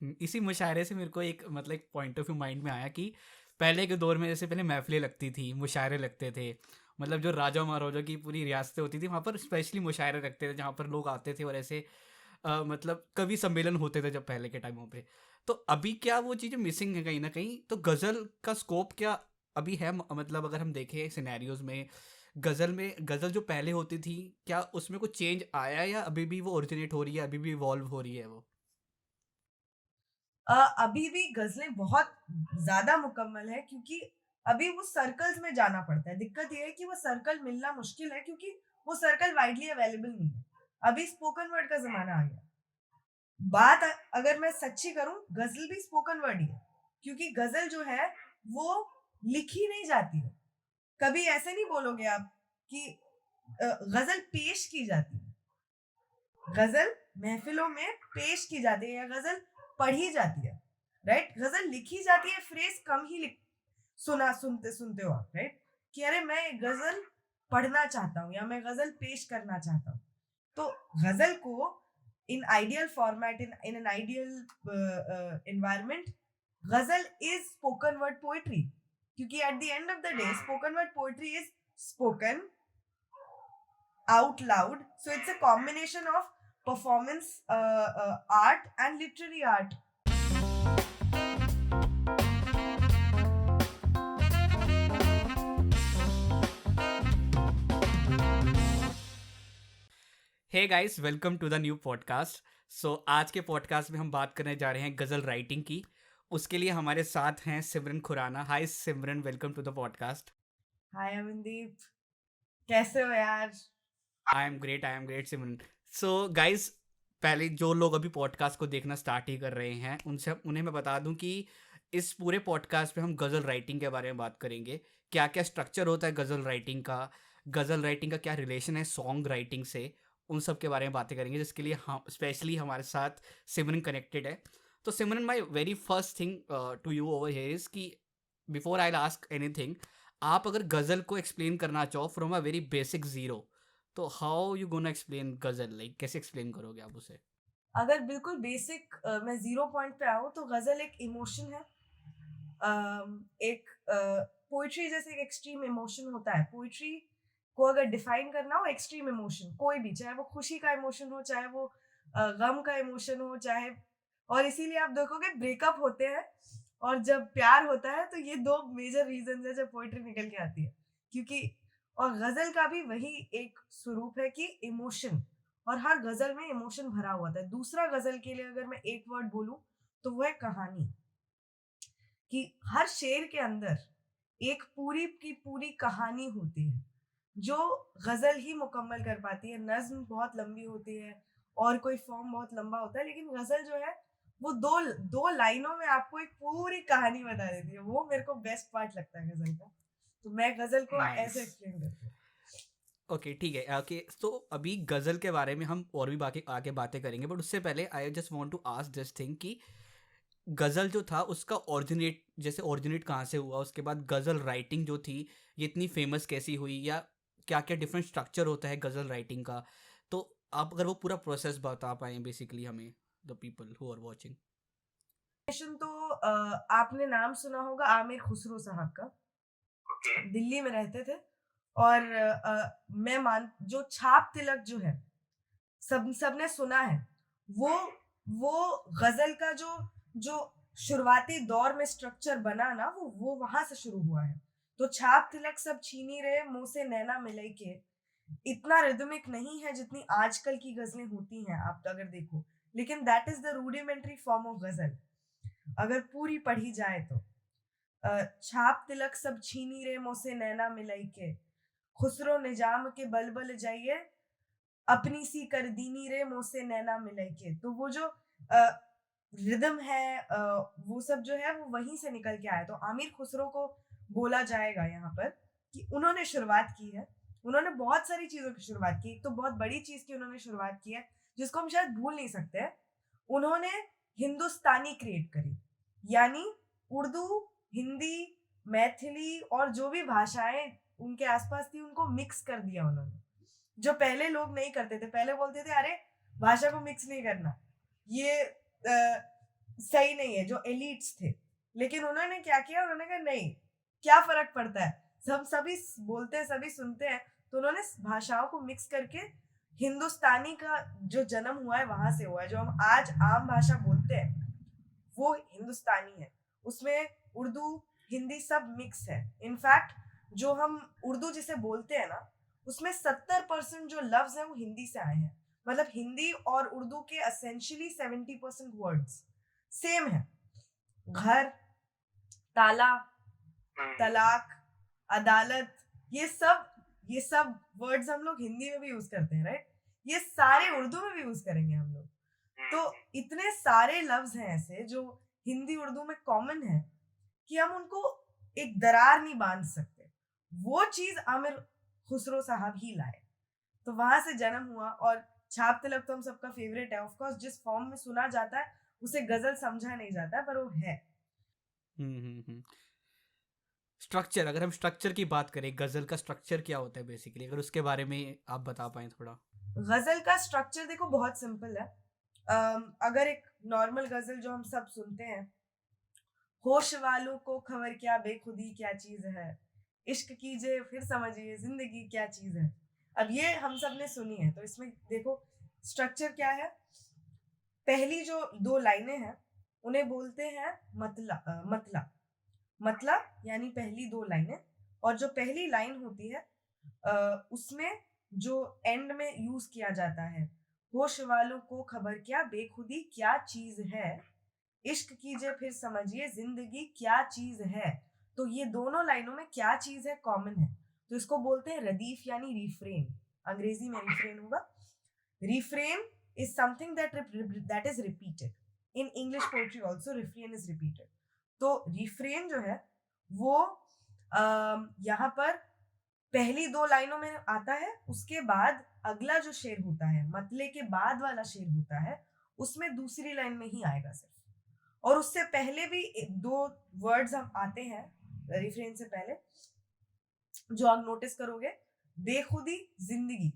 इसी मुशायरे से मेरे को एक मतलब एक पॉइंट ऑफ व्यू माइंड में आया कि पहले के दौर में जैसे पहले महफ़िलें लगती थी, मुशायरे लगते थे। मतलब जो राजा महाराजा की पूरी रियासतें होती थी, वहाँ पर स्पेशली मुशायरे लगते थे, जहाँ पर लोग आते थे और ऐसे मतलब कवि सम्मेलन होते थे जब पहले के टाइमों पे। तो अभी क्या वो चीज़ें मिसिंग है कहीं न कहीं? तो गज़ल का स्कोप क्या अभी है? मतलब अगर हम देखें सिनेरियोज़ में गज़ल जो पहले होती थी, क्या उसमें कुछ चेंज आया है या अभी भी वो ओरिजिनेट हो रही है, अभी भी इवॉल्व हो रही है वो? अभी भी गज़लें बहुत ज़्यादा मुकम्मल है क्योंकि अभी वो सर्कल्स में जाना पड़ता है। दिक्कत ये है कि वो सर्कल मिलना मुश्किल है क्योंकि वो सर्कल वाइडली अवेलेबल नहीं है। अभी स्पोकन वर्ड का ज़माना आ गया। अगर मैं सच्ची करूँ, गज़ल भी स्पोकन वर्ड ही है। क्योंकि गज़ल जो है वो लिखी नहीं जाती है। कभी ऐसे नहीं बोलोगे आप कि गज़ल पेश की जाती है। गज़ल महफ़िलों में पेश की जाती है या गज़ल पढ़ी जाती है, राइट? गज़ल लिखी जाती है, फ्रेज़ कम ही लिख सुनते हो आप, राइट? कि अरे मैं गज़ल पढ़ना चाहता हूँ या मैं गज़ल पेश करना चाहता हूँ। तो गज़ल को in ideal format in an ideal environment ghazal is spoken word poetry क्योंकि at the end of the day spoken word poetry is spoken out loud. So it's a combination of performance art and literary art. Hey guys, welcome to the new podcast. So आज के podcast में हम बात करने जा रहे हैं गज़ल writing की। उसके लिए हमारे साथ हैं Simran Khurana. Hi Simran, welcome to the podcast. Hi Amandeep, कैसे हो यार? I am great Simran. So guys, पहले जो लोग अभी पॉडकास्ट को देखना स्टार्ट ही कर रहे हैं उनसे उन्हें मैं बता दूं कि इस पूरे पॉडकास्ट में हम गज़ल राइटिंग के बारे में बात करेंगे। क्या क्या स्ट्रक्चर होता है गज़ल राइटिंग का क्या रिलेशन है सॉन्ग राइटिंग से, उन सब के बारे में बातें करेंगे, जिसके लिए हम स्पेशली हमारे साथ सिमरन कनेक्टेड है। तो Simran, my very first thing to you over here is कि बिफोर आई आस्क एनीथिंग, आप अगर गज़ल को एक्सप्लेन करना चाहो from a very basic zero, तो how you gonna explain ghazal, like कैसे एक्सप्लेन करोगे आप उसे? अगर बिल्कुल बेसिक मैं ज़ीरो पॉइंट पे आऊँ तो गज़ल एक इमोशन है। एक पोएट्री जैसे एक एक्सट्रीम इमोशन होता है। पोएट्री को अगर डिफाइन करना हो एक्सट्रीम इमोशन कोई भी, चाहे वो खुशी का इमोशन हो, चाहे वो गम का इमोशन हो, चाहे और इसीलिए आप देखोगे ब्रेकअप होते हैं और जब प्यार होता है तो ये 2 मेजर रीज़न्स हैं जब पोएट्री निकल के आती है। क्योंकि और गज़ल का भी वही एक स्वरूप है कि इमोशन और हर गज़ल में इमोशन भरा हुआ था। दूसरा गज़ल के लिए अगर मैं एक वर्ड बोलूँ तो वो है कहानी। कि हर शेर के अंदर एक पूरी की पूरी कहानी होती है, जो गज़ल ही मुकम्मल कर पाती है। नज़्म बहुत लंबी होती है और कोई फ़ॉर्म बहुत लंबा होता है, लेकिन गज़ल जो है वो 2 लाइनों में आपको एक पूरी कहानी बता देती है। वो मेरे को बेस्ट पार्ट लगता है गज़ल का। तो मैं गज़ल को नाइस। ऐसे एक्सप्लेन करती हूँ। ओके, ठीक है। ओके, तो अभी गज़ल के बारे में हम और भी बाकी आगे बातें करेंगे, बट उससे पहले I just want to ask this thing कि गज़ल जो था उसका ओरिजिनेट कहाँ से हुआ, उसके बाद गज़ल राइटिंग जो थी ये इतनी फेमस कैसी हुई, या क्या क्या डिफरेंट स्ट्रक्चर होता है गज़ल राइटिंग का। तो आप अगर वो पूरा प्रोसेस बता पाएँ बेसिकली हमें, the people who are watching. तो आपने नाम सुना होगा आमिर खुसरो साहब का। दिल्ली में रहते थे और मैं मान जो छाप तिलक जो है सबने सुना है। वो वो गज़ल का जो जो शुरुआती दौर में स्ट्रक्चर बना ना वो वहाँ से शुरू हुआ है। तो छाप तिलक सब छीनी रे मुँह से नैना मिलई के इतना रिदमिक नहीं है जितनी आजकल की गज़लें होती हैं आप अगर देखो। लेकिन that is the rudimentary form of ghazal अगर पूरी पढ़ी जाए तो। छाप तिलक सब छीनी रे मुँह से नैना मिलई के, खुसरो निजाम के बलबल जाइए अपनी सी कर दीनी रे मुँह से नैना मिलई के। तो वो जो रिदम है वो सब जो है वो वहीं से निकल के आया। तो आमिर खुसरो को बोला जाएगा यहाँ पर कि उन्होंने शुरुआत की है। उन्होंने बहुत सारी चीज़ों की शुरुआत की। एक तो बहुत बड़ी चीज़ की उन्होंने शुरुआत की है, जिसको हम शायद भूल नहीं सकते हैं। उन्होंने हिंदुस्तानी क्रिएट करी। यानी उर्दू, हिंदी, मैथिली और जो भी भाषाएँ उनके आस-पास थी उनको मिक्स कर दिया उन्होंने। जो पहले लोग नहीं करते थे। पहले बोलते थे अरे भाषा को मिक्स नहीं करना। ये सही नहीं है, जो एलिट्स थे। लेकिन उन्होंने क्या किया, उन्होंने कहा नहीं, क्या फर्क पड़ता है, हम सभी बोलते हैं, सभी सुनते हैं। तो उन्होंने भाषाओं को मिक्स करके हिंदुस्तानी का जो जन्म हुआ है वहां से हुआ है। जो हम आज आम भाषा बोलते हैं वो हिंदुस्तानी है, उसमें उर्दू हिंदी सब मिक्स है। इनफैक्ट जो हम उर्दू जिसे बोलते हैं ना, उसमें 70% जो लफ्ज है वो हिंदी से आए हैं। मतलब हिंदी और उर्दू के एसेंशियली 70% वर्ड्स सेम है। घर, ताला, तलाक, अदालत, ये सब वर्ड्स हम लोग हिंदी में भी यूज करते हैं, राइट? ये सारे उर्दू में भी यूज करेंगे हम लोग। तो इतने सारे लफ्ज हैं ऐसे जो हिंदी उर्दू में कॉमन है कि हम उनको एक दरार नहीं बांध सकते। वो चीज आमिर खुसरो साहब ही लाए, तो वहां से जन्म हुआ। और छाप तिलक तो हम सबका फेवरेट है, ऑफ कोर्स। जिस फॉर्म में सुना जाता है उसे गजल समझा नहीं जाता है, पर वो है। स्ट्रक्चर, अगर हम स्ट्रक्चर की बात करें, गजल का स्ट्रक्चर क्या होता है बेसिकली, अगर उसके बारे में आप बता पाए थोड़ा। गजल का स्ट्रक्चर देखो बहुत सिंपल है। अगर एक नॉर्मल गजल जो हम सब सुनते हैं, होश वालों को खबर क्या बेखुदी क्या चीज है, इश्क कीजिए फिर समझिए जिंदगी क्या चीज है। अब ये हम सब ने सुनी है, तो इसमें देखो स्ट्रक्चर क्या है। पहली जो 2 लाइनें हैं उन्हें बोलते हैं मतला। मतला यानी पहली 2 लाइनें। और जो पहली लाइन होती है उसमें जो एंड में यूज किया जाता है, होश वालों को खबर क्या बेखुदी क्या चीज है, इश्क कीजिए फिर समझिए जिंदगी क्या चीज है। तो ये दोनों लाइनों में क्या चीज है कॉमन है, तो इसको बोलते हैं रदीफ यानी रिफ्रेन। अंग्रेजी में रिफ्रेन होगा। Refrain is something that is repeated. In English poetry also refrain is repeated. तो रिफ्रेन जो है वो यहाँ पर पहली 2 लाइनों में आता है, उसके बाद अगला जो शेर होता है, मतले के बाद वाला शेर होता है, उसमें दूसरी लाइन में ही आएगा सिर्फ। और उससे पहले भी 2 वर्ड्स हम आते हैं रिफ्रेन से पहले, जो आप नोटिस करोगे, बेखुदी जिंदगी,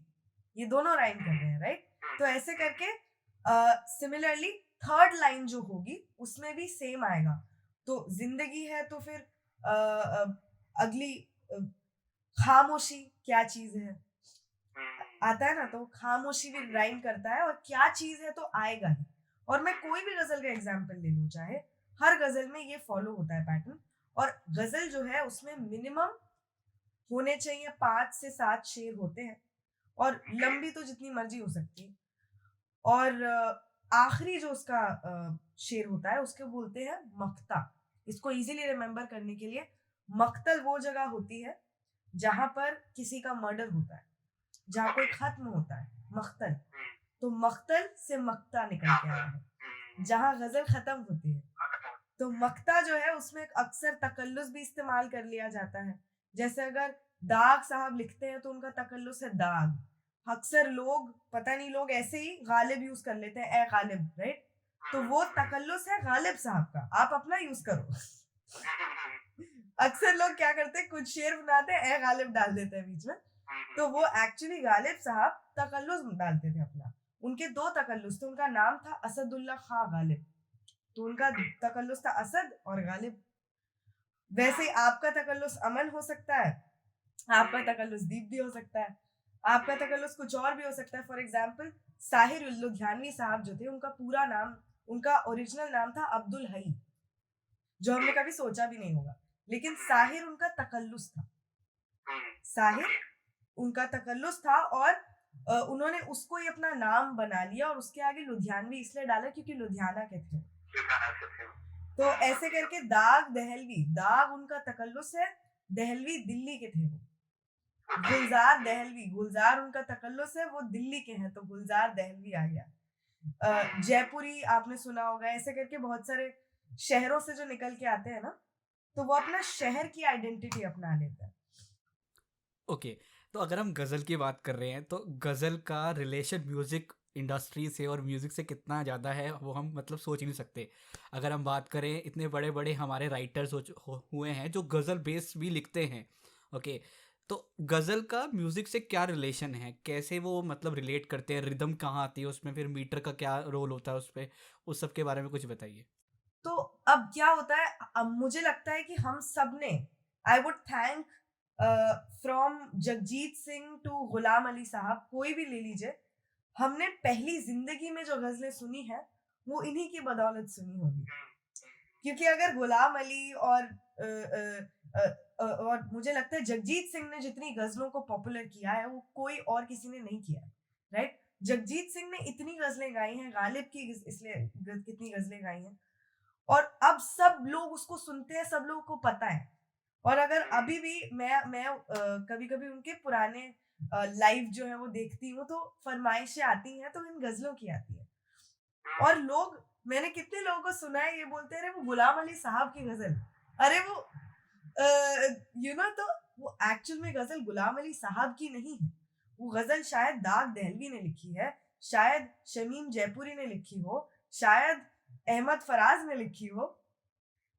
ये दोनों राइम कर रहे हैं, राइट? तो ऐसे करके सिमिलरली थर्ड लाइन जो होगी उसमें भी सेम आएगा। तो जिंदगी है तो फिर अगली खामोशी क्या चीज है आता है ना, तो खामोशी भी राइम करता है, और क्या चीज है तो आएगा ही। और मैं कोई भी गजल का एग्जाम्पल ले लूं, चाहे हर गजल में ये फॉलो होता है पैटर्न। और गजल जो है उसमें मिनिमम होने चाहिए 5 से 7 शेर होते हैं, और लंबी तो जितनी मर्जी हो सकती है। और आखिरी जो उसका शेर होता है उसके बोलते हैं मक्ता। इसको इजीली रिमेम्बर करने के लिए, मक्तल वो जगह होती है जहां पर किसी का मर्डर होता है, जहां कोई खत्म होता है, मक्तल। तो मक्तल से मक्ता निकल के आया है, जहां गजल खत्म होती है। तो मक्ता जो है उसमें अक्सर तकल्लुस भी इस्तेमाल कर लिया जाता है। जैसे अगर दाग साहब लिखते हैं तो उनका तकल्लुस है दाग। अक्सर लोग, पता नहीं, लोग ऐसे ही गालिब यूज कर लेते हैं, ए गालिब, राइट? तो वो तकल्लुस है गालिब साहब का, आप अपना यूज करो। अक्सर लोग क्या करते हैं, कुछ शेर बनाते हैं, ए गालिब डाल देते हैं बीच में, तो वो एक्चुअली गालिब साहब तकल्लुस डालते थे अपना। उनके 2 तकल्लुस थे, उनका नाम था असदुल्ला खां गालिब, तो उनका तकल्लुस था असद और गालिब। वैसे आपका तकल्लुस अमन हो सकता है, आपका तकल्लुस दीप भी हो सकता है, आपका तकल्लुस कुछ और भी हो सकता है। फॉर एग्जाम्पल साहिर लुधियानवी साहब जो थे, उनका पूरा नाम, उनका ओरिजिनल नाम था अब्दुल हई, जो हमने कभी सोचा भी नहीं होगा। लेकिन साहिर उनका तकल्लुस था, साहिर उनका तकल्लुस था, और उन्होंने उसको ही अपना नाम बना लिया, और उसके आगे लुधियानवी इसलिए डाला क्योंकि लुधियाना के थे। तो ऐसे करके दाग दहलवी, दाग उनका तकल्लुस है, दहलवी दिल्ली के थे वो। गुलजार दहलवी, गुलजार उनका तकल्लुस है, वो दिल्ली के हैं, तो गुलजार दहलवी आ गया। जयपुरी आपने सुना होगा। ऐसे करके बहुत सारे शहरों से जो निकल के आते हैं ना, तो वो अपना शहर की आइडेंटिटी अपना लेता है। ओके, तो अगर हम गज़ल की बात कर रहे हैं तो गज़ल का रिलेशन म्यूज़िक इंडस्ट्री से और म्यूज़िक से कितना ज़्यादा है वो हम मतलब सोच नहीं सकते। अगर हम बात करें, इतने बड़े बड़े हमारे राइटर्स हुए हैं जो गज़ल बेस भी लिखते हैं। ओके, तो गज़ल का म्यूज़िक से क्या रिलेशन है, कैसे वो मतलब रिलेट करते हैं, रिदम कहाँ आती है उसमें, फिर मीटर का क्या रोल होता है उस पर, उस सब के बारे में कुछ बताइए। तो अब क्या होता है, अब मुझे लगता है कि हम सब ने, I would thank from Jagjit Singh to Ghulam Ali sahab, कोई भी ले लीजिए, हमने पहली जिंदगी में जो गजलें सुनी है वो इन्हीं की बदौलत सुनी होगी। क्योंकि अगर गुलाम अली और मुझे लगता है जगजीत सिंह ने जितनी गजलों को पॉपुलर किया है वो कोई और किसी ने नहीं किया, राइट? जगजीत सिंह ने इतनी गजलें गाई हैं, गालिब की इसलिए कितनी गजलें गाई हैं, और अब सब लोग उसको सुनते हैं, सब लोगों को पता है। और अगर अभी भी मैं कभी कभी उनके पुराने लाइव जो है वो देखती हूँ, तो फरमाइशें आती हैं तो इन गजलों की आती है, और लोग, मैंने कितने लोगों को सुना है ये बोलते हैं, अरे वो गुलाम अली साहब की गजल, अरे वो तो वो एक्चुअल में गजल गुलाम अली साहब की नहीं है, वो गजल शायद दाग दहलवी ने लिखी है, शायद शमीम जयपुरी ने लिखी हो, शायद अहमद फराज ने लिखी हो,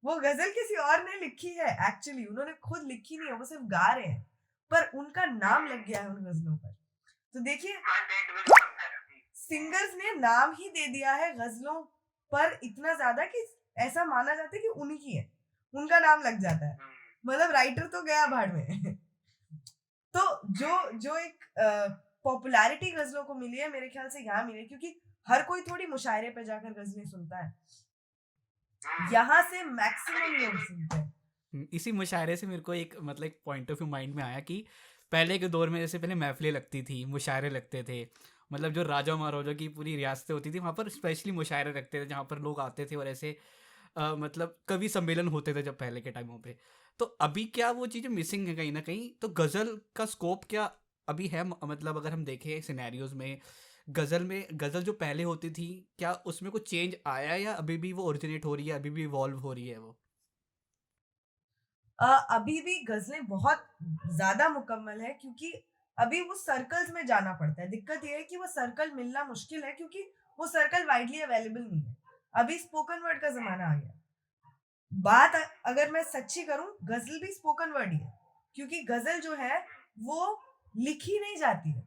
वो गजल किसी और ने लिखी है, एक्चुअली उन्होंने खुद लिखी नहीं है, वो सिर्फ गा रहे हैं, पर उनका नाम लग गया है उन गजलों पर। तो देखिए, सिंगर्स ने नाम ही दे दिया है गजलों पर इतना ज्यादा कि ऐसा माना जाता है कि उन्हीं की है, उनका नाम लग जाता है, मतलब राइटर तो गया भाड़ में। तो जो जो एक पॉपुलैरिटी गजलों को मिली है, मेरे ख्याल से यहाँ मिली, क्योंकि हर कोई थोड़ी मुशायरे पे जाकर गजलें सुनता है, यहाँ से मैक्सिमम लोग सुनते हैं। इसी मुशायरे से मेरे को एक मतलब एक पॉइंट ऑफ व्यू माइंड में आया कि पहले के दौर में जैसे पहले महफिलें लगती थी, मुशायरे लगते थे, मतलब जो राजा महाराजा की पूरी रियासतें होती थी वहाँ पर स्पेशली मुशायरे रखते थे जहाँ पर लोग आते थे, और ऐसे मतलब कवि सम्मेलन होते थे जब पहले के टाइमों पे। तो अभी क्या वो चीज़ें मिसिंग है कहीं ना कहीं? तो गज़ल का स्कोप क्या अभी है? मतलब अगर हम देखें सिनेरियोज में, गज़ल जो पहले होती थी, क्या उसमें कुछ चेंज आया या अभी भी वो ओरिजिनेट हो रही है, अभी भी इवॉल्व हो रही है वो? अभी भी गजलें बहुत ज्यादा मुकम्मल है, क्योंकि अभी वो सर्कल्स में जाना पड़ता है। दिक्कत ये है कि वो सर्कल मिलना मुश्किल है, क्योंकि वो सर्कल वाइडली अवेलेबल नहीं है। अभी स्पोकन वर्ड का जमाना आ गया। बात अगर मैं सच्ची करूं, गजल भी स्पोकन वर्ड ही है, क्योंकि गजल जो है वो लिखी नहीं जाती है।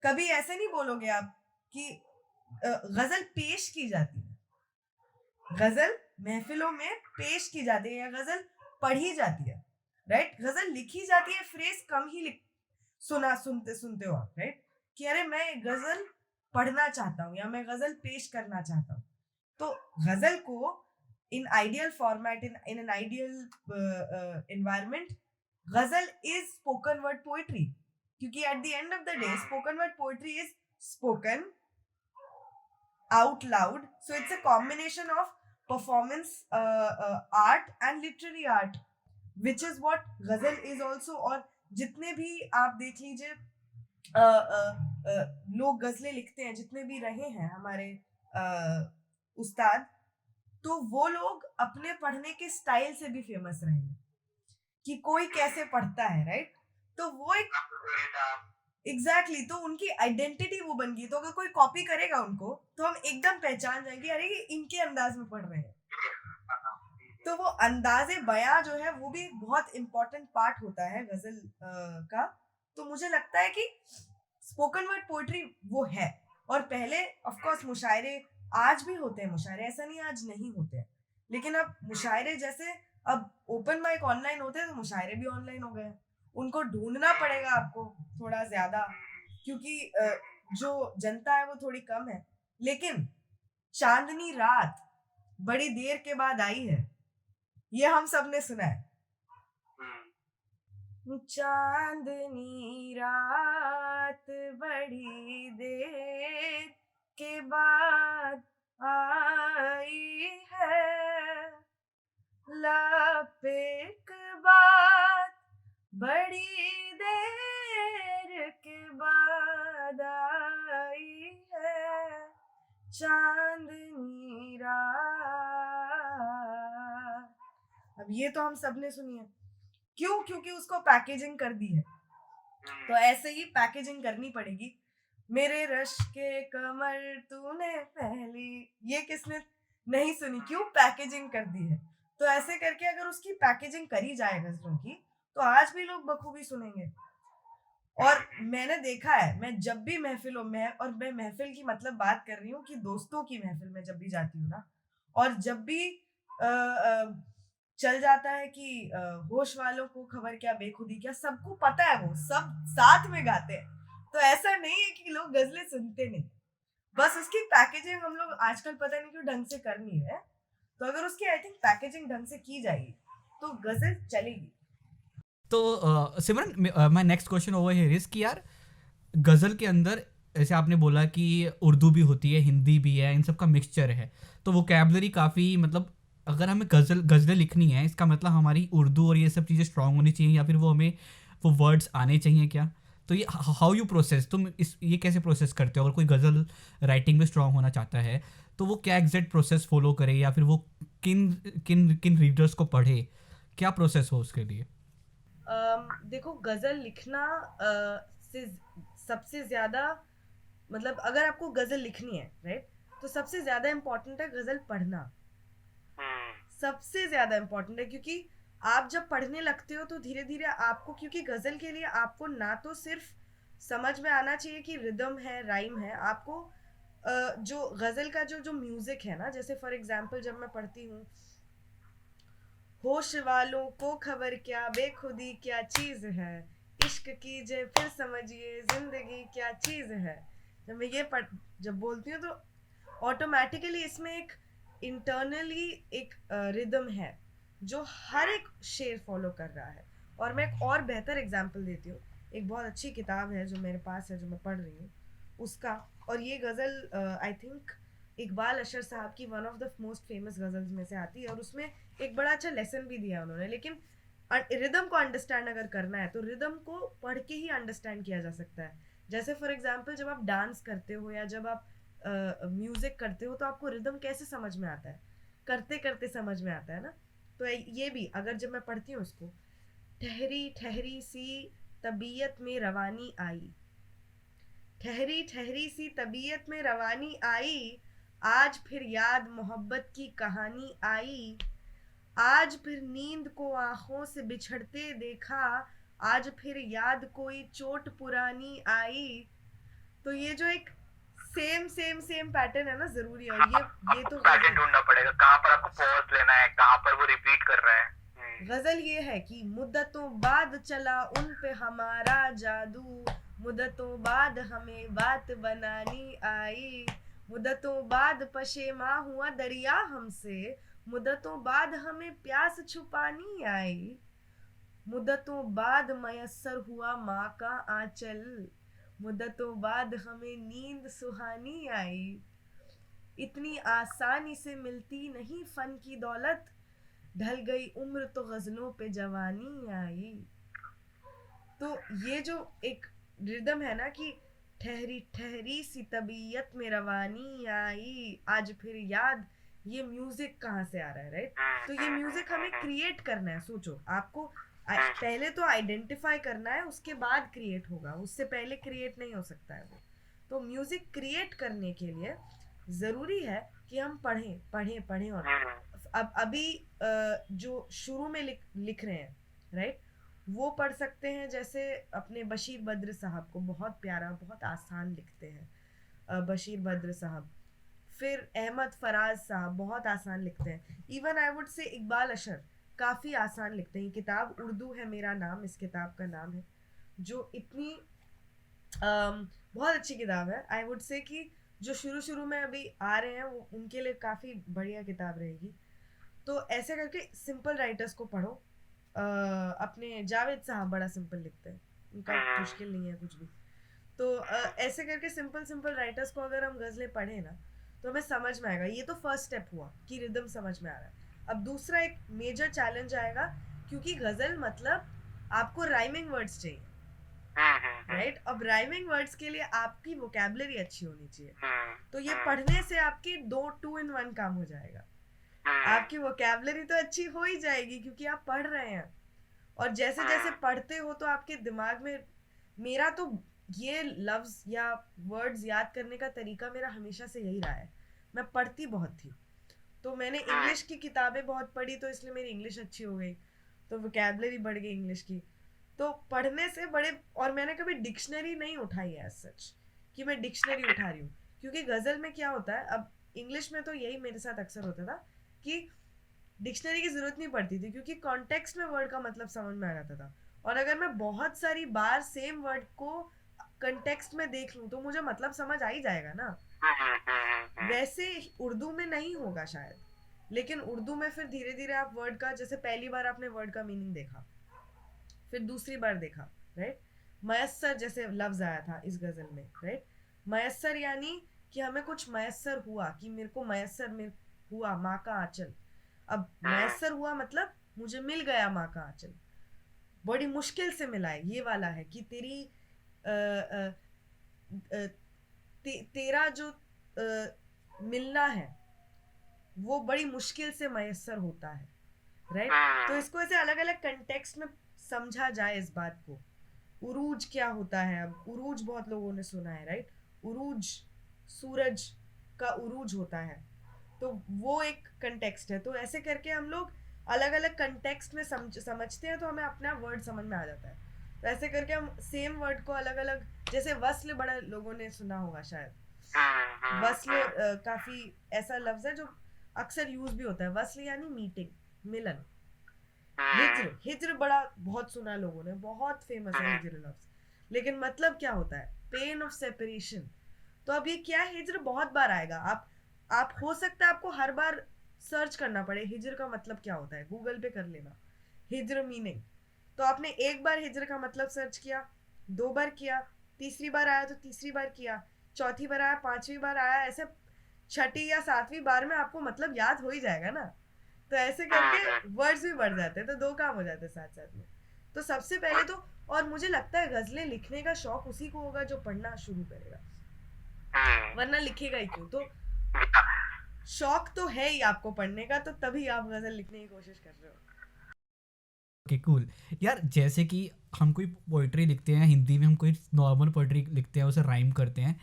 कभी ऐसे नहीं बोलोगे आप कि गजल पेश की जाती है। गजल महफिलों में पेश की जाती है या गजल पढ़ी जाती है, राइट? गजल लिखी जाती है, फ्रेज कम ही सुनते सुनते हो आप, राइट? कि अरे मैं गजल पढ़ना चाहता हूँ या मैं गजल पेश करना चाहता हूँ। तो गजल को in ideal format, in an ideal environment, गजल इज स्पोकन वर्ड पोएट्री, क्योंकि at the end of the day spoken word poetry is spoken out loud, so it's a combination of performance art and literary art, which is what ghazal is also। और जितने भी आप देख लीजिए लोग गजलें लिखते हैं, जितने भी रहे हैं हमारे उस्ताद, तो वो लोग अपने पढ़ने के स्टाइल से भी फेमस रहे हैं कि कोई कैसे पढ़ता है, राइट? तो वो एक एग्जैक्टली तो उनकी आइडेंटिटी वो बन गई। तो अगर कोई कॉपी करेगा उनको, तो हम एकदम पहचान जाएंगे, अरे ये इनके अंदाज में पढ़ रहे हैं। तो वो अंदाजे बयां जो है वो भी बहुत इंपॉर्टेंट पार्ट होता है गजल का। तो मुझे लगता है कि स्पोकन वर्ड पोएट्री वो है। और पहले ऑफ कोर्स मुशायरे आज भी होते हैं, मुशायरे ऐसा नहीं आज नहीं होते हैं, लेकिन अब मुशायरे जैसे अब ओपन माइक ऑनलाइन होते हैं, तो मुशायरे भी ऑनलाइन हो गए हैं। उनको ढूंढना पड़ेगा आपको थोड़ा ज्यादा, क्योंकि जो जनता है वो थोड़ी कम है। लेकिन चांदनी रात बड़ी देर के बाद आई है, ये हम सब ने सुना है। चांदनी रात बड़ी देर के बाद आई है, लपेक बात बड़ी देर के बाद आई है, चांदनी रात। अब ये तो हम सब ने सुनी है। क्यों? क्योंकि उसको पैकेजिंग कर दी है, तो ऐसे ही पैकेजिंग करनी पड़ेगी। मेरे रश के कमर तूने पहली, ये किसने नहीं सुनी? क्यों? पैकेजिंग कर दी है। तो ऐसे करके अगर उसकी पैकेजिंग करी जाए गजलों की, तो आज भी लोग बखूबी सुनेंगे। और मैंने देखा है, मैं जब भी महफिलों में, और मैं महफिल की मतलब बात कर रही हूँ कि दोस्तों की महफिल में जब भी जाती हूँ ना, और जब भी चल जाता है कि होश वालों को खबर क्या बेखुदी क्या, सबको पता है, वो सब साथ में गाते हैं। तो ऐसा नहीं है कि लोग गजलें सुनते नहीं, बस उसकी पैकेजिंग हम लोग आजकल पता नहीं क्यों ढंग से कर नहीं रहे। तो अगर उसकी आई थिंक पैकेजिंग ढंग से की जाएगी तो गजल चलेगी। तो Simran, my next question over here is कि यार गज़ल के अंदर जैसे आपने बोला कि उर्दू भी होती है, हिंदी भी है, इन सब का मिक्सचर है, तो वोकैबलरी काफ़ी, मतलब अगर हमें गज़लें लिखनी है, इसका मतलब हमारी उर्दू और ये सब चीज़ें स्ट्रांग होनी चाहिए, या फिर वो हमें वो वर्ड्स आने चाहिए क्या? तो ये हाउ यू प्रोसेस, तुम इस ये कैसे प्रोसेस करते हो? अगर कोई गज़ल राइटिंग में स्ट्रांग होना चाहता है तो वो क्या एग्जैक्ट प्रोसेस फॉलो करे, या फिर वो किन किन किन रीडर्स को पढ़े, क्या प्रोसेस हो उसके लिए? देखो गजल लिखना से सबसे ज्यादा, मतलब अगर आपको गजल लिखनी है राइट, तो सबसे ज्यादा इम्पोर्टेंट है गजल पढ़ना। सबसे ज्यादा इम्पोर्टेंट है, क्योंकि आप जब पढ़ने लगते हो तो धीरे धीरे आपको, क्योंकि गजल के लिए आपको ना तो सिर्फ समझ में आना चाहिए कि रिदम है, राइम है, आपको जो गजल का जो जो म्यूजिक है ना, जैसे फॉर एग्जांपल जब मैं पढ़ती हूँ, होश वालों को खबर क्या बेखुदी क्या चीज है, इश्क कीजिए फिर समझिए जिंदगी क्या चीज है। जब मैं ये जब बोलती हूँ तो ऑटोमेटिकली इसमें एक इंटरनली एक रिदम है जो हर एक शेर फॉलो कर रहा है। और मैं एक और बेहतर एग्जांपल देती हूँ, एक बहुत अच्छी किताब है जो मेरे पास है, जो मैं पढ़ रही हूँ उसका। और ये गज़ल आई थिंक इकबाल अशर साहब की one of the most famous ghazals में से आती है, और उसमें एक बड़ा अच्छा लेसन भी दिया उन्होंने। लेकिन रिदम को अंडरस्टैंड अगर करना है तो रिदम को पढ़ के ही अंडरस्टैंड किया जा सकता है। जैसे फॉर एग्जांपल जब आप डांस करते हो या जब आप म्यूजिक करते हो तो आपको रिदम कैसे समझ में आता है, करते करते समझ में आता है ना। तो ये भी अगर जब मैं पढ़ती हूँ उसको, ठहरी ठहरी सी तबीयत में रवानी आई, ठहरी ठहरी सी तबीयत में रवानी आई, आज फिर याद मोहब्बत की कहानी आई, आज फिर नींद को आंखों से बिछड़ते देखा, आज फिर याद कोई चोट पुरानी आई। तो ये जो एक सेम सेम सेम पैटर्न है ना, जरूरी है। और ये तो पैटर्न ढूंढना पड़ेगा, कहाँ पर आपको पॉज लेना है, कहाँ पर वो रिपीट कर रहा है। गजल ये है कि मुद्दतों बाद चला उन पे हमारा जादू, मुद्दतों बाद हमें बात बनानी आई, मुद्दतों बाद पशेमा हुआ दरिया हमसे, मुद्दतों बाद हमें प्यास छुपानी आई, मुद्दतों बाद मयस्सर हुआ माँ का आंचल, मुद्दतों बाद हमें नींद सुहानी आई, इतनी आसानी से मिलती नहीं फन की दौलत, ढल गई उम्र तो गजलों पे जवानी आई। तो ये जो एक रिदम है ना कि ठहरी ठहरी सी तबीयत में रवानी आई, आज फिर याद, ये म्यूजिक कहाँ से आ रहा है राइट। तो ये म्यूजिक हमें क्रिएट करना है। सोचो आपको पहले तो आइडेंटिफाई करना है, उसके बाद क्रिएट होगा, उससे पहले क्रिएट नहीं हो सकता है वो। तो म्यूजिक क्रिएट करने के लिए ज़रूरी है कि हम पढ़ें पढ़ें पढ़ें। और अब अभी जो शुरू में लिख रहे हैं राइट, वो पढ़ सकते हैं, जैसे अपने बशीर बद्र साहब को, बहुत प्यारा बहुत आसान लिखते हैं बशीर बद्र साहब। फिर अहमद फराज साहब बहुत आसान लिखते हैं। Even I would say Iqbal अशर काफ़ी आसान लिखते हैं। किताब उर्दू है मेरा नाम, इस किताब का नाम है, जो इतनी बहुत अच्छी किताब है। आई वुड से कि जो शुरू शुरू में अभी आ रहे हैं वो उनके लिए काफ़ी बढ़िया किताब रहेगी। तो ऐसे करके सिंपल राइटर्स को पढ़ो। अपने जावेद साहब बड़ा सिंपल लिखते हैं, उनका मुश्किल नहीं है कुछ भी। तो ऐसे करके सिंपल सिंपल राइटर्स को अगर हम गज़लें पढ़ें ना तो हमें समझ में आएगा। ये तो फर्स्ट स्टेप हुआ कि रिदम समझ में आ रहा है। अब दूसरा एक मेजर चैलेंज आएगा, क्योंकि गज़ल मतलब आपको राइमिंग वर्ड्स चाहिए राइट। अब राइमिंग वर्ड्स के लिए आपकी वोकैबुलरी अच्छी होनी चाहिए। तो ये पढ़ने से आपकी 2 in 1 काम हो जाएगा। आपकी वोकैबुलरी तो अच्छी हो ही जाएगी क्योंकि आप पढ़ रहे हैं, और जैसे जैसे पढ़ते हो तो आपके दिमाग में, मेरा तो ये लफ्ज़ या वर्ड्स याद करने का तरीका मेरा हमेशा से यही रहा है। मैं पढ़ती बहुत थी, तो मैंने इंग्लिश की किताबें बहुत पढ़ी, तो इसलिए मेरी इंग्लिश अच्छी हो गई, तो वोकैबुलरी बढ़ गई इंग्लिश की। तो पढ़ने से बड़े, और मैंने कभी डिक्शनरी नहीं उठाई है सच कि मैं डिक्शनरी उठा रही हूँ, क्योंकि गज़ल में क्या होता है, अब इंग्लिश में तो यही मेरे साथ अक्सर होता था कि डिक्शनरी की जरूरत नहीं पड़ती थी क्योंकि कॉन्टेक्स्ट में वर्ड का मतलब समझ में आ जाता था। और अगर मैं बहुत सारी बार सेम वर्ड को कंटेक्स्ट में देख लूं तो मुझे मतलब समझ आ ही जाएगा ना। वैसे उर्दू में नहीं होगा शायद, लेकिन उर्दू में फिर धीरे धीरे आप वर्ड का, जैसे पहली बार आपने वर्ड का मीनिंग देखा, फिर दूसरी बार देखा, राइट। मयस्सर जैसे लफ्ज आया था इस गजल में, राइट। मयस्सर यानी कि हमें कुछ मयस्सर हुआ, कि मेरे को मयस्सर हुआ माँ का आंचल। अब मयस्सर हुआ मतलब मुझे मिल गया माँ का आंचल, बड़ी मुश्किल से मिला है, ये वाला है कि तेरी तेरा जो मिलना है वो बड़ी मुश्किल से मयस्सर होता है, राइट। तो इसको ऐसे अलग अलग कंटेक्स्ट में समझा जाए इस बात को। उरूज क्या होता है? अब उरूज बहुत लोगों ने सुना है, राइट। उरूज सूरज का उरूज होता है, तो वो एक कंटेक्स्ट है। तो ऐसे करके हम लोग अलग अलग कंटेक्स्ट में समझते हैं तो हमें अपना वर्ड समझ में आ जाता है। तो ऐसे करके हम सेम वर्ड को अलग अलग, जैसे वस्ल बड़ा लोगों ने सुना होगा शायद। वस्ल काफी ऐसा लफ्ज है जो अक्सर यूज भी होता है। वस्ल यानी मीटिंग, मिलन। हिज्र, हिज्र बड़ा बहुत सुना लोगों ने, बहुत फेमस है हिज्र लफ्ज। लेकिन मतलब क्या होता है? Pain of separation. तो अब ये क्या है? हिज्र बहुत बार आएगा। आप हो सकता है आपको हर बार सर्च करना पड़े हिज्र का मतलब क्या होता है, गूगल पे कर लेना हिज्र मीनिंग। तो आपने एक बार हिज्र का मतलब सर्च किया, 2 बार किया, तीसरी बार आया तो तीसरी बार किया, चौथी बार आया, 5वीं बार आया, ऐसे 6ठी या 7वीं बार में आपको मतलब याद हो ही जाएगा ना। तो ऐसे करके वर्ड्स भी बढ़ जाते हैं, तो 2 काम हो जाते हैं साथ साथ में। तो सबसे पहले तो, और मुझे लगता है गजलें लिखने का शौक उसी को होगा जो पढ़ना शुरू करेगा, वरना लिखेगा ही क्यों? तो शौक तो है ही आपको पढ़ने का, तो तभी आप गजल लिखने की कोशिश कर रहे हो। ओके कूल यार। जैसे कि हम कोई पोइट्री लिखते हैं हिंदी में, हम कोई नॉर्मल पोइट्री लिखते हैं, उसे राइम करते हैं,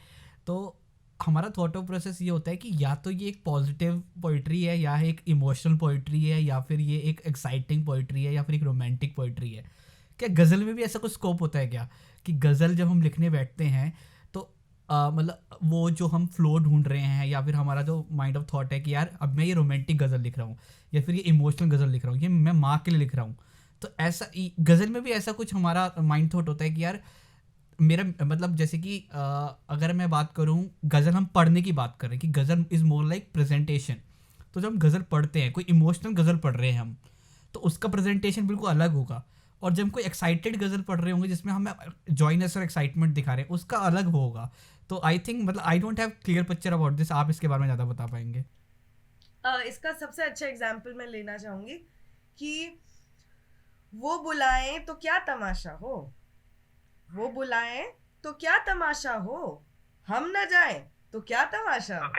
तो हमारा थॉट ऑफ प्रोसेस ये होता है कि या तो ये एक पॉजिटिव पोइट्री है, या एक इमोशनल पोइट्री है, या फिर ये एक एक्साइटिंग पोइट्री है, या फिर एक रोमांटिक पोइट्री है। क्या गज़ल में भी ऐसा कुछ स्कोप होता है क्या, कि गज़ल जब हम लिखने बैठते हैं तो मतलब वो जो हम फ्लो ढूंढ रहे हैं, या फिर हमारा जो माइंड ऑफ थॉट है कि यार अब मैं ये रोमांटिक गज़ल लिख रहा हूँ, या फिर ये इमोशनल गज़ल लिख रहा हूँ, ये मैं माँ के लिए लिख रहा हूँ, तो ऐसा गज़ल में भी ऐसा कुछ हमारा माइंड थॉट होता है कि यार मेरा मतलब जैसे कि अगर मैं बात करूँ, गज़ल हम पढ़ने की बात कर रहे हैं कि गज़ल इज़ मोर लाइक प्रेजेंटेशन। तो जब हम गज़ल पढ़ते हैं, कोई इमोशनल गज़ल पढ़ रहे हैं हम, तो उसका प्रेजेंटेशन बिल्कुल अलग होगा। और जब हम कोई एक्साइटेड गज़ल पढ़ रहे होंगे जिसमें हम जॉयनेस और एक्साइटमेंट दिखा रहे हैं, उसका अलग वो होगा। तो आई थिंक मतलब I don't have clear picture about this, आप इसके बारे में ज़्यादा बता पाएंगे। इसका सबसे अच्छा एग्जाम्पल मैं लेना चाहूंगी कि वो बुलाएं तो क्या तमाशा हो, वो बुलाएं तो क्या तमाशा हो, हम न जाएं तो क्या तमाशा हो,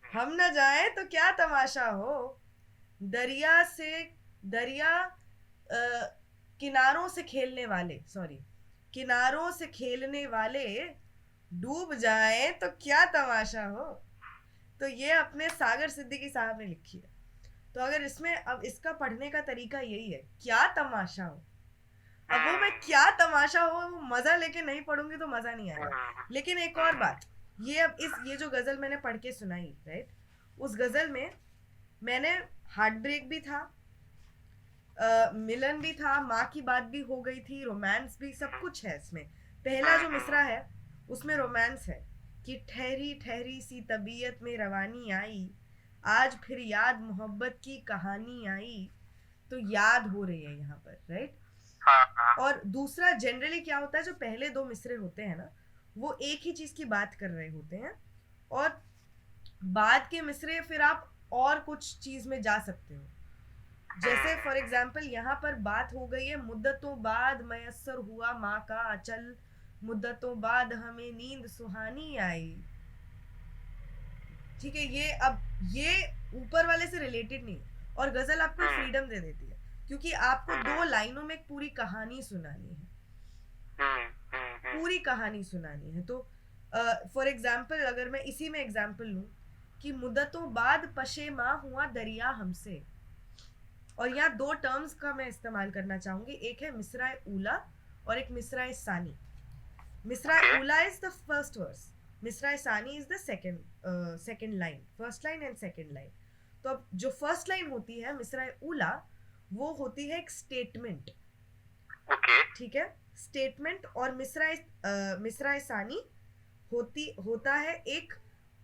हम न जाएं तो क्या तमाशा हो, दरिया से दरिया किनारों से खेलने वाले, सॉरी, किनारों से खेलने वाले डूब जाएं तो क्या तमाशा हो। तो ये अपने सागर सिद्दीकी साहब ने लिखी है। तो अगर इसमें, अब इसका पढ़ने का तरीका यही है, क्या तमाशा हो। अब वो मैं क्या तमाशा हो वो मजा लेके नहीं पढ़ूंगी तो मजा नहीं आएगा। लेकिन एक और बात, ये अब ये जो गजल मैंने पढ़ के सुनाई, राइट, उस गजल में मैंने हार्ट ब्रेक भी था, मिलन भी था, माँ की बात भी हो गई थी, रोमांस भी, सब कुछ है इसमें। पहला जो मिसरा है उसमें रोमांस है कि ठहरी ठहरी सी तबीयत में रवानी आई, आज फिर याद मोहब्बत की कहानी आई। तो याद हो रही है यहाँ पर, राइट। और दूसरा जनरली क्या होता है, जो पहले 2 मिसरे होते हैं ना, वो एक ही चीज की बात कर रहे होते हैं, और बाद के मिसरे फिर आप और कुछ चीज में जा सकते हो। जैसे फॉर एग्जाम्पल यहाँ पर बात हो गई है, मुद्दतों बाद मयस्सर हुआ माँ का आंचल, मुद्दतों बाद हमें नींद सुहानी आई। ठीक है, ये अब ये ऊपर वाले से रिलेटेड नहीं है, और गजल आपको फ्रीडम दे देती है क्योंकि आपको 2 लाइनों में एक पूरी कहानी सुनानी है, पूरी कहानी सुनानी है। तो फॉर एग्जाम्पल अगर मैं इसी में एग्जाम्पल लूं कि मुद्दतों बाद पशेमा हुआ दरिया हमसे, और यहाँ 2 टर्म्स का मैं इस्तेमाल करना चाहूंगी, एक है मिसरा ऊला और एक मिसरा सानी। मिसरा ऊला इज द फर्स्ट वर्स, मिसरा सानी is the second line, first line and second line. तो अब जो फर्स्ट लाइन होती है मिसरा ऊला, वो होती है एक स्टेटमेंट, ओके ठीक है, स्टेटमेंट। और मिसरा सानी होता है एक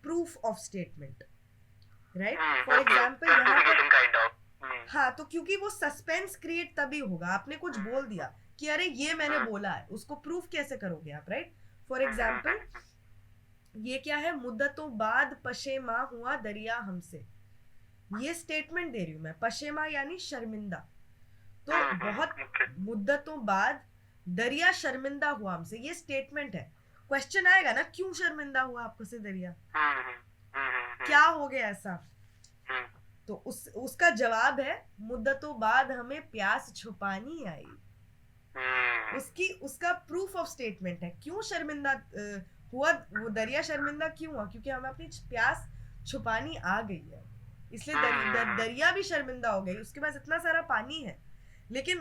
proof of statement, right. For example यहाँ पर काइंड ऑफ हाँ, तो क्योंकि वो सस्पेंस क्रिएट तभी होगा, आपने कुछ बोल दिया कि अरे ये मैंने बोला है, उसको प्रूफ कैसे करोगे आप, राइट। फॉर एग्जाम्पल ये क्या है, मुद्दतों बाद पशेमा हुआ दरिया हमसे, ये स्टेटमेंट दे रही हूं मैं, पशेमा यानी शर्मिंदा, तो बहुत मुद्दतों बाद दरिया शर्मिंदा हुआ हमसे, ये स्टेटमेंट है। क्वेश्चन आएगा ना, क्यों शर्मिंदा हुआ आपको से दरिया, क्या हो गया ऐसा, तो उसका जवाब है मुद्दतों बाद हमें प्यास छुपानी आई, उसका प्रूफ ऑफ स्टेटमेंट है, क्यों शर्मिंदा हुआ वो दरिया, शर्मिंदा क्यों हुआ, क्योंकि हमें अपनी प्यास छुपानी आ गई है, इसलिए दरिया भी शर्मिंदा हो गई, उसके पास इतना सारा पानी है लेकिन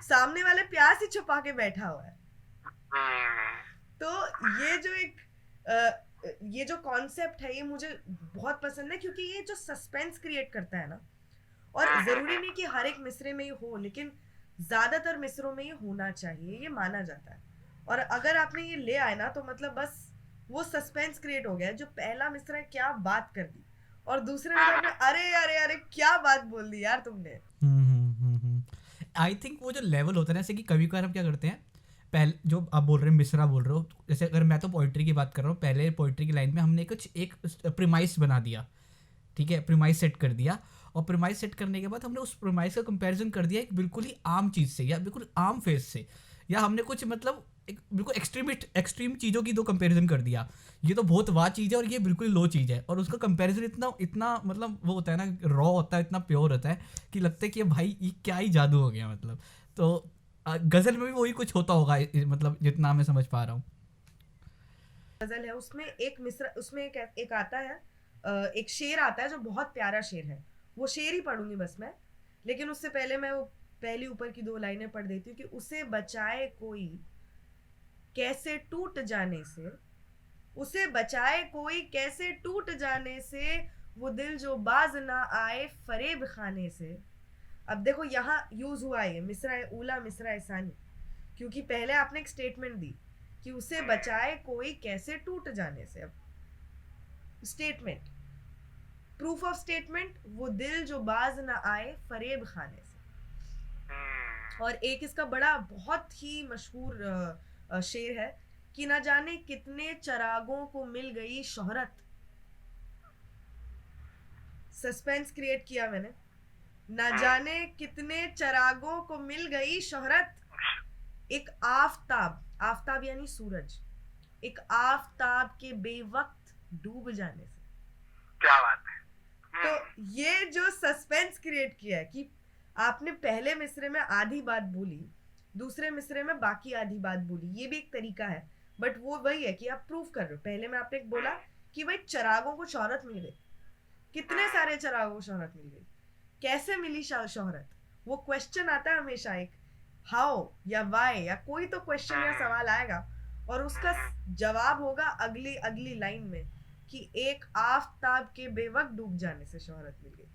सामने वाले प्यास ही छुपा के बैठा हुआ है। तो ये जो कॉन्सेप्ट है ये मुझे बहुत पसंद है, क्योंकि ये जो सस्पेंस क्रिएट करता है ना, और जरूरी नहीं कि हर एक मिसरे में ये हो, लेकिन ज्यादातर मिसरों में ये होना चाहिए, ये माना जाता है। और अगर आपने ये ले आए ना, तो मतलब बस वो सस्पेंस क्रिएट हो गया, जो पहला मिसरा है क्या बात कर दी, और दूसरे मिसरे में अरे अरे अरे क्या बात बोल दी यार तुमने। आई थिंक वो जो लेवल होता है ना, जैसे कि कभी कभार हम क्या करते हैं, पहले जो आप बोल रहे हैं मिसरा बोल रहे हो, जैसे अगर मैं तो पोइट्री की बात कर रहा हूँ, पहले पोइट्री की लाइन में हमने कुछ एक प्रीमाइस बना दिया, ठीक है, प्रीमाइस सेट कर दिया, और प्रीमाइस सेट करने के बाद हमने उस प्रीमाइस का कंपैरिजन कर दिया एक बिल्कुल ही आम चीज़ से, या बिल्कुल आम फेस से, या हमने कुछ मतलब एक बिल्कुल एक्सट्रीम चीज़ों की दो कंपैरिजन कर दिया, ये तो बहुत वाह चीज़ है और ये बिल्कुल लो चीज़ है, और उसका कंपैरिजन इतना मतलब वो होता है ना, रॉ होता है, इतना प्योर होता है कि लगता है कि भाई ये क्या ही जादू हो गया मतलब। तो गज़ल में भी वही कुछ होता होगा, मतलब जितना मैं समझ पा रहा हूँ। गज़ल है उसमें एक मिसरा, उसमें एक आता है, एक शेर आता है जो बहुत प्यारा शेर है, वो शेर ही पढ़ूंगी बस मैं, लेकिन उससे पहले मैं वो पहली ऊपर की दो लाइनें पढ़ देती हूँ कि उसे बचाए कोई कैसे टूट जाने से, उसे बचाए कोई कैसे टूट जाने से, वो दिल जो बाज ना आए फरेब खाने से। अब देखो यहाँ यूज हुआ है मिसरा ऊला मिसरा सानी, क्योंकि पहले आपने एक स्टेटमेंट दी कि उसे बचाए कोई कैसे टूट जाने से, अब स्टेटमेंट, प्रूफ ऑफ स्टेटमेंट, वो दिल जो बाज ना आए फरेब खाने से। और एक इसका बड़ा बहुत ही मशहूर शेर है कि ना जाने कितने चरागों को मिल गई शोहरत, सस्पेंस क्रिएट किया मैंने, ना जाने कितने चरागों को मिल गई शोहरत, एक आफताब, आफताब यानी सूरज, एक आफताब के बेवक्त डूब जाने से। क्या बात है। तो ये जो सस्पेंस क्रिएट किया है कि आपने पहले मिसरे में आधी बात बोली, दूसरे मिसरे में बाकी आधी बात बोली, ये भी एक तरीका है, बट वो वही है कि आप प्रूफ कर रहे हो। पहले में आपने बोला कि भाई चरागों को शोहरत मिल गई, कितने सारे चरागों को शोहरत मिल गई, कैसे मिली शोहरत, वो क्वेश्चन आता है हमेशा, एक हाउ या वाई या कोई तो क्वेश्चन या सवाल आएगा, और उसका जवाब होगा अगली लाइन में कि एक आफताब के बेवक्त डूब जाने से शोहरत मिल गई।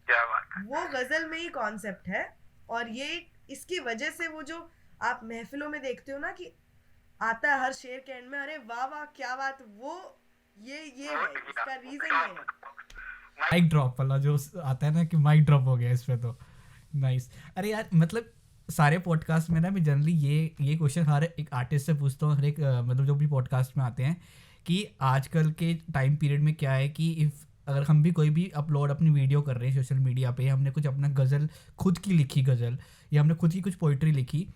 क्या बात है। वो गजल में ही कॉन्सेप्ट है, और ये इसकी वजह से वो जो आप महफिलों में देखते हो ना कि आता है हर शेर के एंड में अरे वाह वाह क्या बात, वो ये है इसका रीजन ये है। माइक ड्रॉप वाला जो आता है ना कि माइक ड्रॉप हो गया इस पे, तो नाइस। अरे यार मतलब सारे पॉडकास्ट में ना मैं जनरली ये क्वेश्चन हर एक आर्टिस्ट से पूछता हूँ, हर एक मतलब जो भी पॉडकास्ट में आते हैं, कि आजकल के टाइम पीरियड में क्या है कि अगर हम भी कोई भी अपलोड अपनी वीडियो कर रहे हैं सोशल मीडिया पे, हमने कुछ अपना गज़ल खुद की लिखी गज़ल या हमने खुद की कुछ पोइट्री लिखी,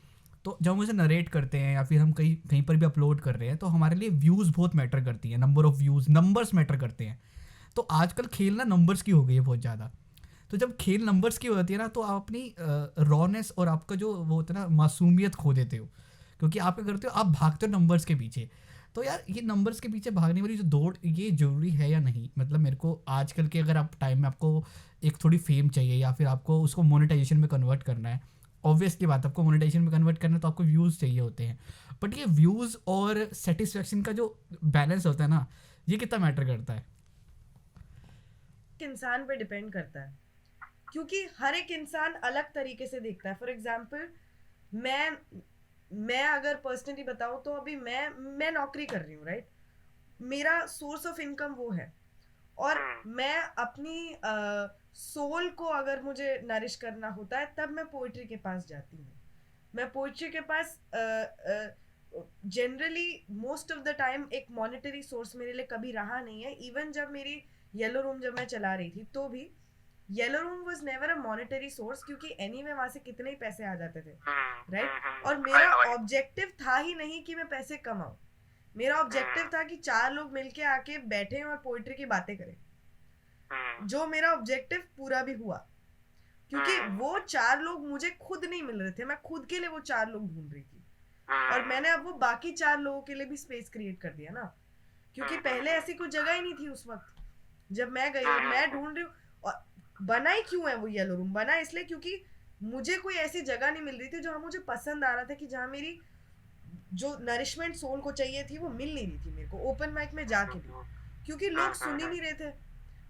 तो जब हम उसे नरेट करते हैं या फिर हम कहीं पर भी अपलोड कर रहे हैं, तो हमारे लिए व्यूज़ बहुत मैटर करती हैं, number of views, numbers matter करते हैं। तो आजकल खेल ना नंबर्स की हो गई है बहुत ज़्यादा। तो जब खेल नंबर्स की होती है ना, तो आप अपनी रॉनेस और आपका जो वो होता है ना मासूमियत खो देते हो, क्योंकि आप क्या करते हो, आप भागते हो नंबर्स के पीछे। तो यार ये नंबर्स के पीछे भागने वाली जो दौड़, ये ज़रूरी है या नहीं? मतलब मेरे को आजकल के अगर आप टाइम में आपको एक थोड़ी फेम चाहिए या फिर आपको उसको मोनेटाइजेशन में कन्वर्ट करना है, ऑब्वियस की बात, आपको मोनेटाइजेशन में कन्वर्ट करना है तो आपको व्यूज़ चाहिए होते हैं, बट ये व्यूज़ और सेटिस्फेक्शन का जो बैलेंस होता है ना, ये कितना मैटर करता है? इंसान पे डिपेंड करता है, क्योंकि हर एक इंसान अलग तरीके से देखता है. फॉर एग्जाम्पल मैं अगर पर्सनली बताऊं तो अभी मैं नौकरी कर रही हूँ, राइट. मेरा सोर्स ऑफ इनकम वो है, और मैं अपनी सोल को अगर मुझे नरिश करना होता है तब मैं पोइट्री के पास जाती हूँ. मैं पोइट्री के पास generally most of the time एक मॉनेटरी सोर्स मेरे लिए कभी रहा नहीं है. इवन जब मेरी येलो रूम जब मैं चला रही थी तो भी yellow room was never a monetary source, क्योंकि एनीवे वहां से कितने ही पैसे आ जाते थे, राइट. और मेरा ऑब्जेक्टिव था ही नहीं कि मैं पैसे कमाऊं. मेरा ऑब्जेक्टिव था कि 4 लोग मिलके आके बैठे और पोइट्री की बातें करें, जो मेरा ऑब्जेक्टिव पूरा भी हुआ, क्योंकि वो 4 लोग मुझे खुद नहीं मिल रहे थे. मैं खुद के लिए वो 4 लोग ढूंढ रही थी, और मैंने अब वो बाकी 4 लोगों के लिए भी स्पेस क्रिएट कर दिया ना, क्योंकि पहले ऐसी कोई जगह ही नहीं थी उस वक्त जब मैं गई और मैं ढूंढ रही हूँ. और बना ही क्यों है वो येलो रूम? बना इसलिए क्योंकि मुझे कोई ऐसी जगह नहीं मिल रही थी जो मुझे पसंद आ रहा था, कि जहाँ मेरी जो नरिशमेंट सोल को चाहिए थी वो मिल नहीं रही थी मेरे को ओपन माइक में जाके भी, क्योंकि लोग सुन ही नहीं रहे थे.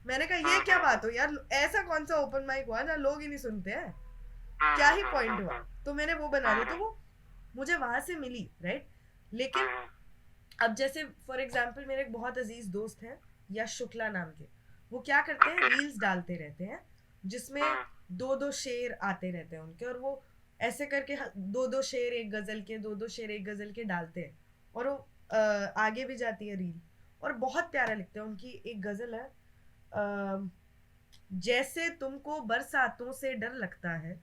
मैंने कहा ये क्या बात हो यार, ऐसा कौन सा ओपन माइक हुआ जहाँ लोग ही नहीं सुनते हैं, क्या ही पॉइंट हुआ. तो मैंने वो बना ली, तो वो मुझे वहां से मिली, राइट. लेकिन अब जैसे फॉर एग्जाम्पल मेरे एक बहुत अजीज दोस्त हैं यश शुक्ला नाम के, वो क्या करते हैं, रील्स डालते रहते हैं जिसमें 2-2 शेर आते रहते हैं उनके, और वो ऐसे करके 2-2 शेर एक गजल के 2-2 शेर एक गजल के डालते हैं, और वो आगे भी जाती है रील, और बहुत प्यारा लिखते हैं. उनकी एक गजल है, जैसे तुमको बरसातों से डर लगता है,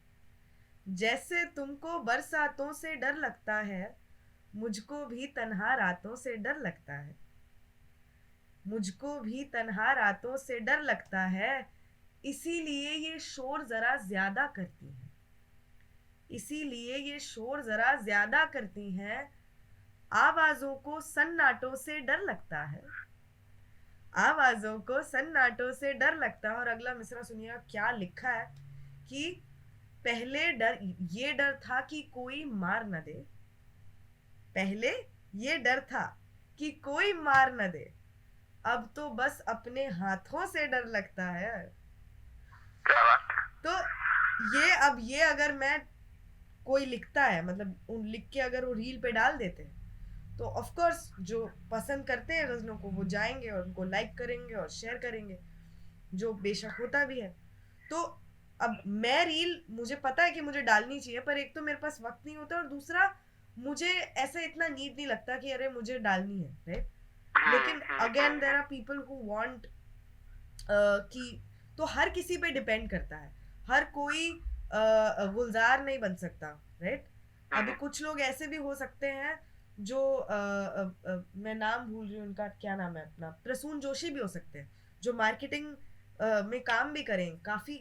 जैसे तुमको बरसातों से डर लगता है, मुझको भी तन्हा रातों से डर लगता है, मुझको भी तन्हा रातों से डर लगता है, इसीलिए ये शोर जरा ज्यादा करती है, इसीलिए ये शोर जरा ज्यादा करती हैं, आवाजों को सन्नाटों से डर लगता है, आवाजों को सन्नाटों से डर लगता है. और अगला मिसरा सुनिएगा क्या लिखा है, कि पहले ये डर था कि कोई मार न दे, पहले ये डर था कि कोई मार न दे, अब तो बस अपने हाथों से डर लगता है. तो ये अगर मैं कोई लिखता है, मतलब उन लिख के अगर वो रील पे डाल देते हैं, तो ऑफ कोर्स जो पसंद करते हैं गजलों को वो जाएंगे और उनको लाइक करेंगे और शेयर करेंगे, जो बेशक होता भी है. तो अब मैं रील, मुझे पता है कि मुझे डालनी चाहिए, पर एक तो मेरे पास वक्त नहीं होता, और दूसरा मुझे ऐसा इतना नीड नहीं लगता कि अरे मुझे डालनी है, राइट. लेकिन again there are people who want कि, तो हर किसी पे डिपेंड करता है, हर कोई गुलजार नहीं बन सकता, राइट. अभी कुछ लोग ऐसे भी हो सकते हैं जो मैं नाम भूल रही हूँ उनका, क्या नाम है अपना, प्रसून जोशी भी हो सकते हैं, जो मार्केटिंग में काम भी करें काफी,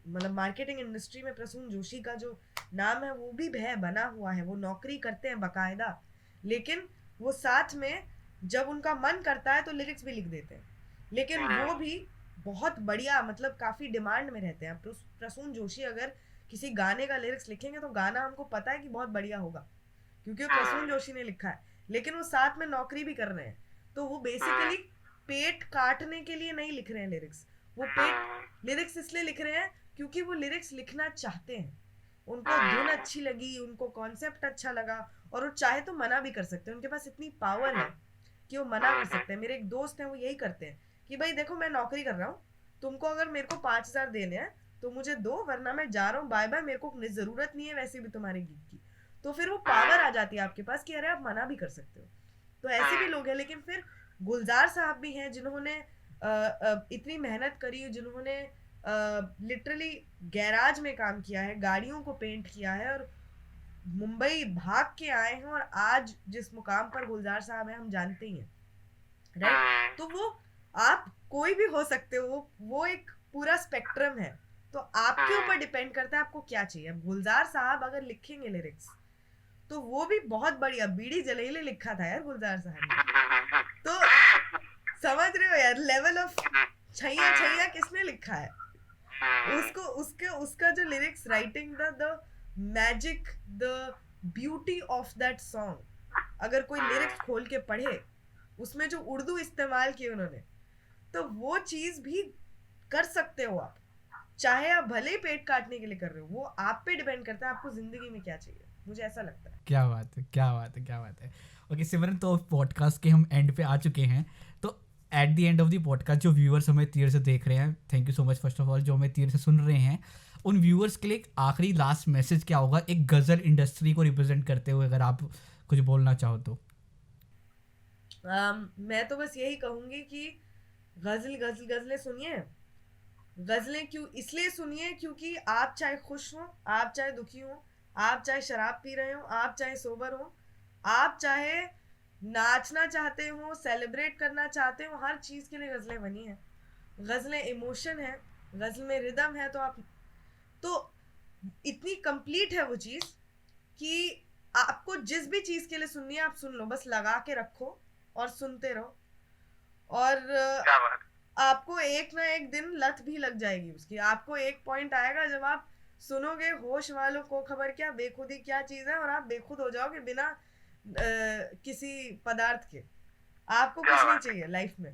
मतलब मार्केटिंग इंडस्ट्री में प्रसून जोशी का जो नाम है वो भी है, बना हुआ है, वो नौकरी करते हैं बकायदा, लेकिन वो साथ में जब उनका मन करता है तो लिरिक्स भी लिख देते हैं, लेकिन वो भी बहुत बढ़िया, मतलब काफी डिमांड में रहते हैं. प्रसून जोशी अगर किसी गाने का लिरिक्स लिखेंगे तो गाना हमको पता है कि बहुत बढ़िया होगा, क्योंकि वो प्रसून जोशी ने लिखा है, लेकिन वो साथ में नौकरी भी कर रहे हैं, तो वो बेसिकली पेट काटने के लिए नहीं लिख रहे हैं लिरिक्स, वो पेट लिरिक्स इसलिए लिख रहे हैं क्योंकि वो लिरिक्स लिखना चाहते हैं, उनको धुन अच्छी लगी, उनको कॉन्सेप्ट अच्छा लगा, और वो चाहे तो मना भी कर सकते हैं, उनके पास इतनी पावर है कि वो मना कर सकते हैं. मेरे एक दोस्त हैं वो यही करते हैं कि भाई देखो मैं नौकरी कर रहा हूँ, तुमको अगर मेरे को 5,000 देने हैं तो मुझे दो, वरना मैं जा रहा हूँ, बाय बाय, मेरे को जरूरत नहीं है वैसे भी तुम्हारे गीत की. तो फिर वो पावर आ जाती है आपके पास कि अरे आप मना भी कर सकते हो. तो ऐसे भी लोग हैं. लेकिन फिर गुलजार साहब भी हैं जिन्होंने इतनी मेहनत करी, जिन्होंने लिटरली गैराज में काम किया है, गाड़ियों को पेंट किया है, और मुंबई भाग के आए हैं, और आज जिस मुकाम पर गुलजार साहब हैं हम जानते ही हैं, राइट. तो वो आप कोई भी हो सकते हो, वो एक पूरा स्पेक्ट्रम है, तो आपके ऊपर डिपेंड करता है आपको क्या चाहिए. अब गुलजार साहब अगर लिखेंगे लिरिक्स तो वो भी बहुत बढ़िया, बीड़ी जलेले लिखा था यार गुलजार साहब ने, तो समझ रहे हो यार लेवल ऑफ छैया छैया किसने लिखा है, उसको उसका जो lyrics writing, the magic, the beauty of that song, अगर कोई लिरिक्स खोल के पढ़े उसमें जो उर्दू इस्तेमाल की उन्होंने, तो वो चीज भी कर सकते हो आप, चाहे आप भले ही पेट काटने के लिए कर रहे हो, वो आप पे डिपेंड करता है आपको जिंदगी में क्या चाहिए, मुझे ऐसा लगता है। क्या बात है, क्या बात है, क्या बात है। ओके सिमरन, तो पॉडकास्ट के हम एंड पे आ चुके हैं। तो eight the end of the podcast जो व्यूअर्स हमें तीर से देख रहे हैं, thank you so much first of all, जो हमें तीर से सुन रहे हैं, उन व्यूअर्स के लिए एक आखिरी लास्ट मैसेज क्या होगा एक गज़ल इंडस्ट्री को रिप्रेजेंट करते हुए, अगर आप कुछ बोलना चाहो तो? मैं तो बस यही कहूंगी कि गजलें सुनिए। गजलें क्यों इसलिए सुनिए क्योंकि आप चाहे खुश हो, आप चाहे दुखी हो, आप चाहे शराब पी रहे हो, आप चाहे सोबर हो, आप चाहे नाचना चाहते हो, सेलिब्रेट करना चाहते हो, हर चीज़ के लिए गजलें बनी हैं। गजलें इमोशन है, गजल में रिदम है, तो इतनी कंप्लीट है वो चीज़ कि आपको जिस भी चीज़ के लिए सुननी है आप सुन लो, बस लगा के रखो और सुनते रहो, और क्या बात। आपको एक ना एक दिन लत भी लग जाएगी उसकी। आपको एक पॉइंट आएगा जब आप सुनोगे होश वालों को खबर क्या, बेखुदी क्या चीज़ है, और आप बेखुद हो जाओगे बिना किसी पदार्थ के। आपको कुछ नहीं चाहिए लाइफ में।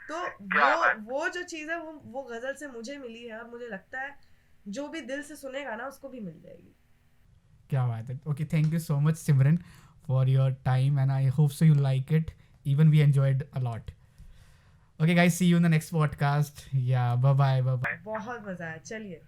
तो वो जो चीज़ है वो गज़ल से मुझे मिली है, और मुझे लगता है जो भी दिल से सुनेगा ना उसको भी मिल जाएगी। क्या बात है। Okay, thank you so much Simran for your time and I hope so you like it, even we enjoyed a lot. Okay guys, see you in the next podcast. Yeah, bye bye. बहुत मज़ा आया, चलिए।